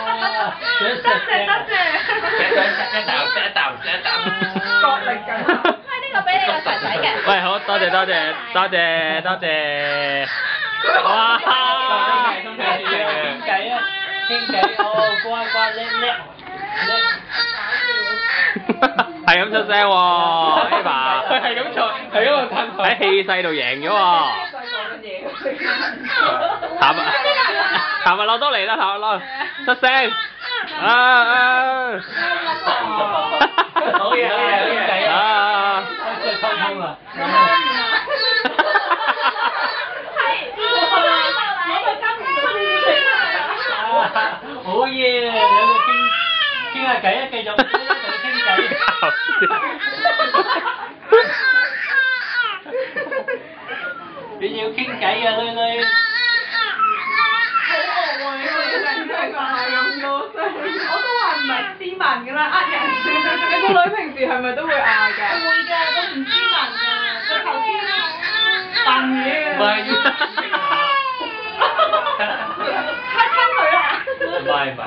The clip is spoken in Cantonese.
多謝。一啖。角力緊。呢個俾你個仔仔嘅。喂，好多謝。哇！傾偈哦，乖叻。係咁出聲喎，Eva。佢係咁做，係咁個嘆頭。喺氣勢度贏咗喎。譚物樂都嚟啦，譚物樂出聲。好嘢，啊！再溝通啦。好嘢，兩個傾下偈啊，繼續傾偈。你要傾偈啊，女女。我都話唔係斯文㗎啦，呃人。你個女平時係咪都會嗌㗎？會㗎，佢唔斯文㗎，佢頭先扮嘢㗎。唔係。嚇親佢啦！唔係。